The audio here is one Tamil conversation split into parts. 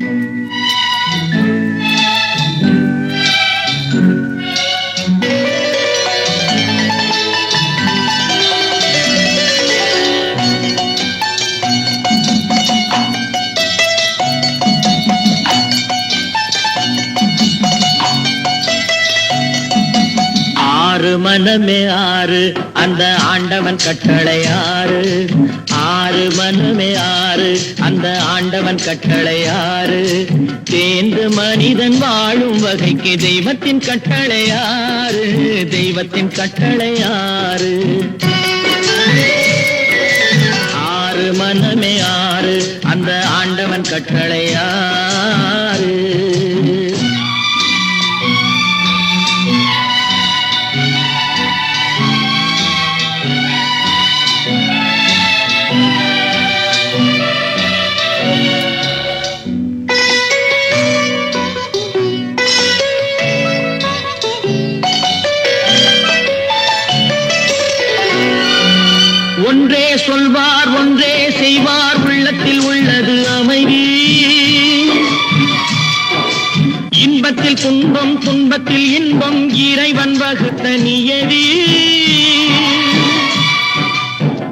ஆறு மனமே ஆறு அந்த ஆண்டவன் கட்டளை ஆறு. ஆறு மனமே ஆறு அந்த ஆண்டவன் கட்டளை ஆறு. தேர்ந்து மனிதன் வாழும் வகைக்கு தெய்வத்தின் கட்டளை ஆறு. தெய்வத்தின் கட்டளை ஆறு. ஆறு மனமே ஆறு அந்த ஆண்டவன் கட்டளை ஆறு. ஒன்றே சொல்வார் ஒன்றே செய்வார் உள்ளத்தில் உள்ளது அமைதி. இன்பத்தில் துன்பம் துன்பத்தில் இன்பம் இறைவன் வகுத்த நியதி.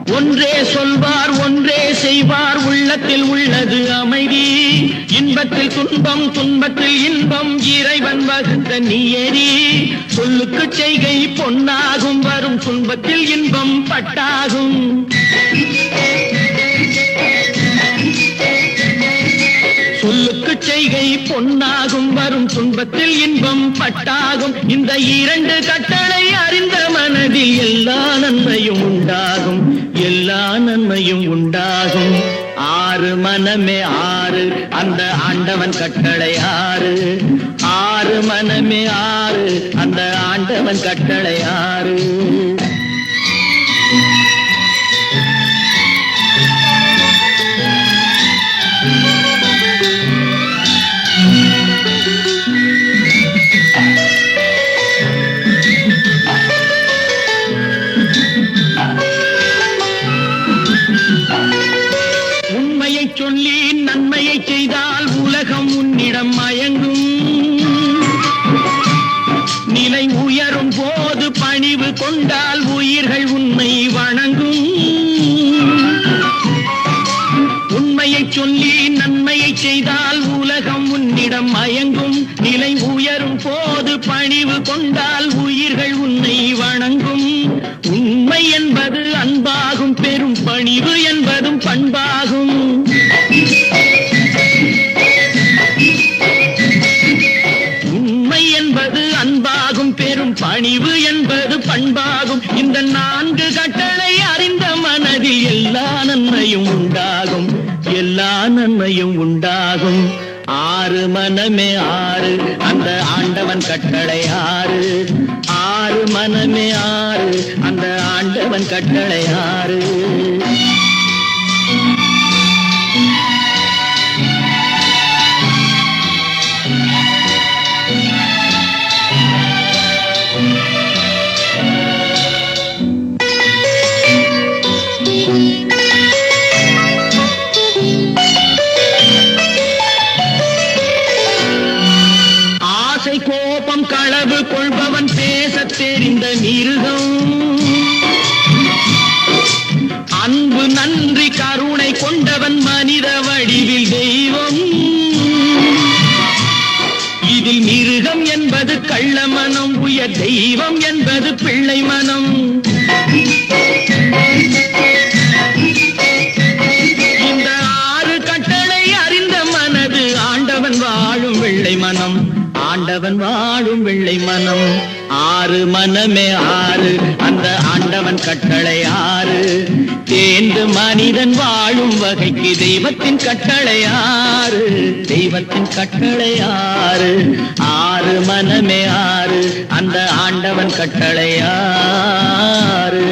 ஒன்றே சொல்வார் ஒன்றே செய்வார் உள்ளத்தில் உள்ளது அமைதி. இன்பத்தில் துன்பம் துன்பத்தில் இன்பம் இறைவன் வகுத்த நியதி. சொல்லுக்கு செய்கை பொன்னாகும் வரும் துன்பத்தில் இன்பம் பட்டாகும். சொல்லுக்கு செய்கை பொன்னாகும் வரும் துன்பத்தில் இன்பம் பட்டாகும். இந்த இரண்டு கட்டளை அறிந்த மனதில் எல்லா நன்மையும் உண்டாகும். எல்லா நன்மையும் உண்டாகும். ஆறு மனமே ஆறு அந்த ஆண்டவன் கட்டளை ஆறு. ஆறு மனமே ஆறு அந்த ஆண்டவன் கட்டளை ஆறு. உண்மையை சொல்லி நன்மையை செய்தால் உலகம் உன்னிடம் மயங்கும். நிலை உயரும் போது பணிவு கொண்டால் உயிர்கள் உன்னை வணங்கும். உண்மையை சொல்லி நன்மையை செய்தால் உலகம் உன்னிடம் மயங்கும். நிலை உயரும் போது பணிவு கொண்டால் உயிர்கள் உன்னை வணங்கும். உண்மை என்பது அன்பாகும். பெரும் பணிவு என்பதும் பண்பாகும். உண்மை என்பது அன்பாகும். பெரும் பணிவு என்பது பண்பாகும். இந்த நான்கு கட்டளை அறிந்த மனதில் எல்லா நன்மையும் உண்டாகும். எல்லா நன்மையும் உண்டாகும். ஆறு மனமே ஆறு அந்த ஆண்டவன் கட்டளை ஆறு. ஆறு மனமே ஆறு அந்த ஆண்டவன் கட்டளை ஆறு. கோபம் களவு கொள்பவன் பேசத் தெரிந்த மிருகம். அன்பு நன்றி கருணை கொண்டவன் மனித வடிவில் தெய்வம். இதில் மிருகம் என்பது கள்ள மனம். உயர் தெய்வம் என்பது பிள்ளை மனம். இந்த ஆறு கட்டளை அறிந்த மனது ஆண்டவன் வாழும் வெள்ளை மனம். ஆண்டவன் வாழும் வெள்ளை மனம். ஆறு மனமே ஆறு அந்த ஆண்டவன் கட்டளை ஆறு. தேர்ந்து மனிதன் வாழும் வகைக்கு தெய்வத்தின் கட்டளை ஆறு. தெய்வத்தின் கட்டளை ஆறு. ஆறு மனமே ஆறு அந்த ஆண்டவன் கட்டளை ஆறு.